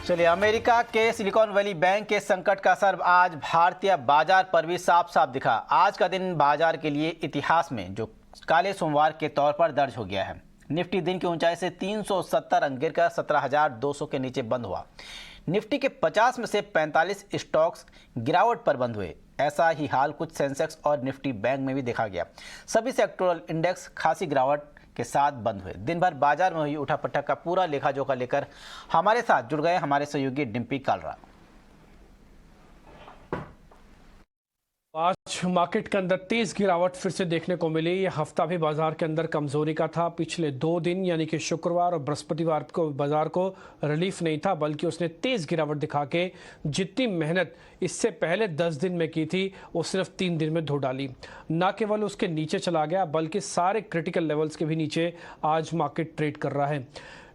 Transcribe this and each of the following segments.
चलिए, अमेरिका के silicon valley bank के संकट का असर आज भारतीय बाजार पर भी साफ साफ दिखा। आज का दिन बाजार के लिए इतिहास में जो काले सोमवार के तौर पर दर्ज हो गया है। निफ्टी दिन की ऊंचाई से 370 अंक गिरकर 17,200 के नीचे बंद हुआ। निफ्टी के 50 में से 45 स्टॉक्स गिरावट पर बंद हुए। ऐसा ही हाल कुछ सेंसेक्स और निफ्टी बैंक में भी देखा गया। सभी सेक्टोरल इंडेक्स खासी गिरावट के साथ बंद हुए। दिन भर बाजार में हुई उठापटक का पूरा लेखा-जोखा लेकर हमारे साथ जुड़ गए हमारे सहयोगी डिम्पी कालरा। आज मार्केट के अंदर तेज गिरावट फिर से देखने को मिली। यह हफ्ता भी बाजार के अंदर कमजोरी का था। पिछले 2 दिन यानी कि शुक्रवार और बृहस्पतिवार को बाजार को रिलीफ नहीं था, बल्कि उसने तेज गिरावट दिखा के जितनी मेहनत इससे पहले 10 दिन में की थी वो सिर्फ 3 दिन में धो डाली। न केवल उसके नीचे चला गया, बल्कि सारे क्रिटिकल लेवल्स के भी नीचे आज मार्केट ट्रेड कर रहा है।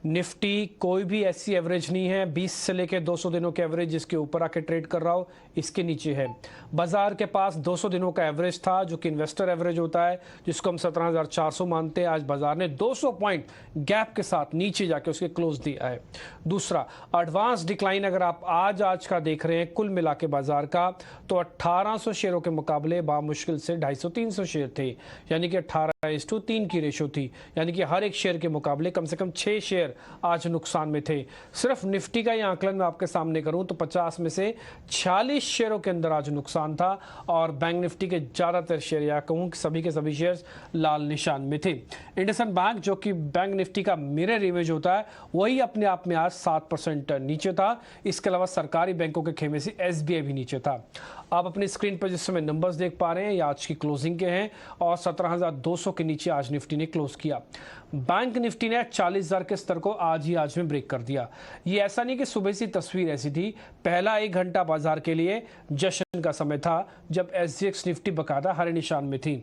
निफ्टी कोई भी ऐसी एवरेज नहीं है 20 से लेकर 200 दिनों के एवरेज जिसके ऊपर आके ट्रेड कर रहा हो, इसके नीचे है। बाजार के पास 200 दिनों का एवरेज था जो कि इन्वेस्टर एवरेज होता है, जिसको हम 17,400 मानते हैं। आज बाजार ने 200 पॉइंट गैप के साथ नीचे जाके उसके क्लोज दिया है। दूसरा, एडवांस डिक्लाइन अगर आप आज का देख रहे हैं कुल मिला के बाजार का, तो 1800 शेयरों के मुकाबले बामुश्किल से 250-300 शेयर थे, यानी कि 18:3 की रेशो थी। यानी कि हर एक शेयर के मुकाबले कम से कम 6 शेयर आज नुकसान में थे। सिर्फ निफ्टी का ये आंकलन मैं आपके सामने करूं तो 50 में से 46 शेयरों के अंदर आज नुकसान था, और बैंक निफ्टी के ज्यादातर शेयर या कहूं कि सभी के सभी शेयर्स लाल निशान में थे। इंडसइंड बैंक जो कि बैंक निफ्टी का मिरर इमेज होता है, वही अपने आप में आज 7% नीचे था। इसके अलावा सरकारी बैंकों के खेमे से एसबीआई भी नीचे था। आप अपनी स्क्रीन पर जिस समय नंबर्स देख पा रहे हैं ये आज की क्लोजिंग के हैं, और 17,200 के नीचे आज निफ्टी ने क्लोज किया। बैंक निफ्टी ने 40,000 के स्तर को आज में ब्रेक कर दिया। ये ऐसा नहीं कि सुबह से तस्वीर ऐसी थी। पहला 1 घंटा बाजार के लिए जश्न का समय था जब एसजीएक्स निफ्टी बकायदा हरे निशान में थी,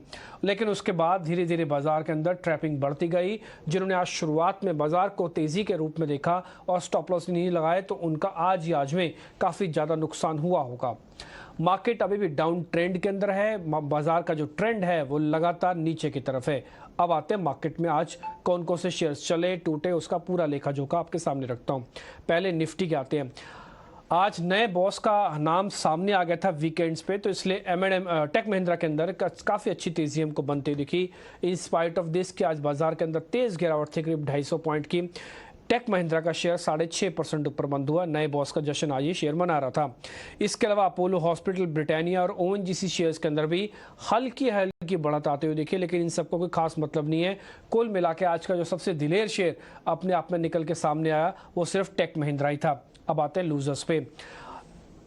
लेकिन उसके बाद धीरे धीरे बाजार के अंदर ट्रैपिंग बढ़ती गई। जिन्होंने आज शुरुआत में बाजार को तेजी के रूप में देखा और स्टॉप लॉस नहीं लगाए, तो उनका आज में काफी ज्यादा नुकसान हुआ होगा। मार्केट अभी भी डाउन ट्रेंड के अंदर है। बाजार का जो ट्रेंड है वो लगातार नीचे की तरफ है। अब आते हैं मार्केट में आज कौन कौन से शेयर्स चले टूटे, उसका पूरा लेखा जोखा आपके सामने रखता हूं। पहले निफ्टी के आते हैं। आज नए बॉस का नाम सामने आ गया था वीकेंड्स पे, तो इसलिए M&M टेक महिंद्रा के अंदर काफ़ी अच्छी तेजी हमको बनती दिखी। इन स्पाइट ऑफ दिस कि आज बाजार के अंदर तेज गिरावट थी करीब 250 पॉइंट की। टेक महिंद्रा का शेयर 6.5% ऊपर बंद हुआ। नए बॉस का जश्न आज ये शेयर मना रहा था। इसके अलावा अपोलो हॉस्पिटल, ब्रिटानिया और ओएनजीसी शेयर्स के अंदर भी हल्की बढ़त आते हुए देखिए, लेकिन इन सबको कोई खास मतलब नहीं है। कुल मिला के आज का जो सबसे दिलेर शेयर अपने आप में निकल के सामने आया वो सिर्फ टेक महिंद्रा ही था। अब आते हैं लूजर्स पे।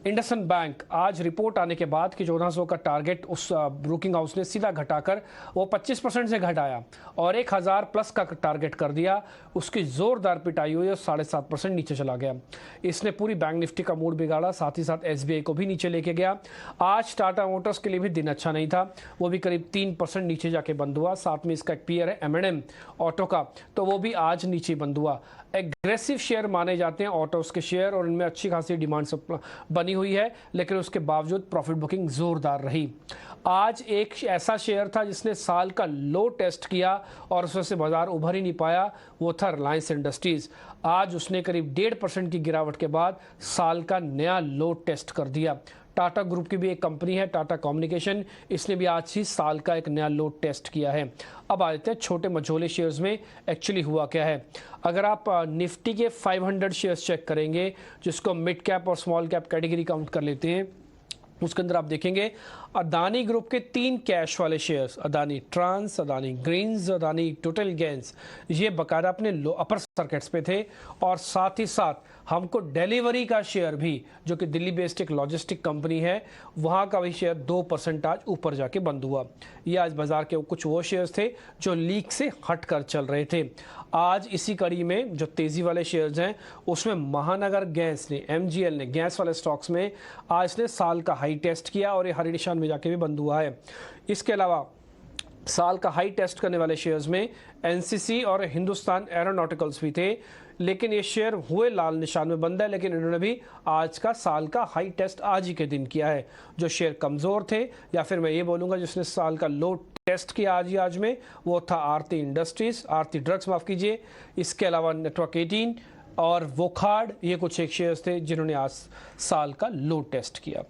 इंडसइंड बैंक आज रिपोर्ट आने के बाद कि 1400 का टारगेट उस ब्रोकिंग हाउस ने सीधा घटाकर वो 25% से घटाया और 1000 प्लस का टारगेट कर दिया। उसकी जोरदार पिटाई हुई और 7.5% नीचे चला गया। इसने पूरी बैंक निफ्टी का मूड बिगाड़ा, साथ ही साथ एसबीआई को भी नीचे लेके गया। आज टाटा मोटर्स के लिए भी दिन अच्छा नहीं था, वो भी करीब 3% नीचे जाके बंद हुआ। साथ में इसका एक पीयर है M&M ऑटो का, तो वो भी आज नीचे बंद हुआ। एग्रेसिव शेयर माने जाते हैं ऑटोस के शेयर, और इनमें अच्छी खासी डिमांड बनी हुई है, लेकिन उसके बावजूद प्रॉफिट बुकिंग जोरदार रही। आज एक ऐसा शेयर था जिसने साल का लो टेस्ट किया और उसमें से बाजार उभर ही नहीं पाया, वो था रिलायंस इंडस्ट्रीज। आज उसने करीब 1.5% की गिरावट के बाद साल का नया लो टेस्ट कर दिया। टाटा ग्रुप की भी एक कंपनी है टाटा कम्युनिकेशन, इसने भी आज ही साल का एक नया लो टेस्ट किया है। अब आ जाते हैं छोटे मझोले शेयर्स में एक्चुअली हुआ क्या है। अगर आप निफ्टी के 500 शेयर्स चेक करेंगे, जिसको मिड कैप और स्मॉल कैप कैटेगरी काउंट कर लेते हैं, उसके अंदर आप देखेंगे अदानी ग्रुप के 3 कैश वाले shares, Adani trans, Adani greens, Adani total gas, ये बकायदा अपने अपर सर्किट्स पे थे। और साथ ही साथ हमको डिलीवरी का शेयर भी, जो कि दिल्ली बेस्ड एक लॉजिस्टिक कंपनी है, वहां का भी शेयर 2% आज ऊपर जाके बंद हुआ। ये आज बाजार के कुछ वो शेयर्स थे जो लीक से हटकर चल रहे थे। आज इसी कड़ी में जो तेजी वाले शेयर्स हैं उसमें महानगर गैस ने, MGL ने, गैस वाले स्टॉक्स में आज ने साल का हाई टेस्ट किया और ये हरे निशान में जाके भी बंद हुआ है। इसके अलावा साल का हाई टेस्ट करने वाले शेयर्स में NCC और हिंदुस्तान एरोनॉटिकल्स भी थे, लेकिन ये शेयर हुए लाल निशान में बंद है, लेकिन इन्होंने भी आज का साल का हाई टेस्ट आज ही के दिन किया है। जो शेयर कमज़ोर थे, या फिर मैं ये बोलूँगा जिसने साल का लो टेस्ट किया आज में, वो था आरती इंडस्ट्रीज़, आरती ड्रग्स माफ़ कीजिए। इसके अलावा नेटवर्क 18, और वोखार्ड, ये कुछ एक शेयर्स थे जिन्होंने आज साल का लो टेस्ट किया।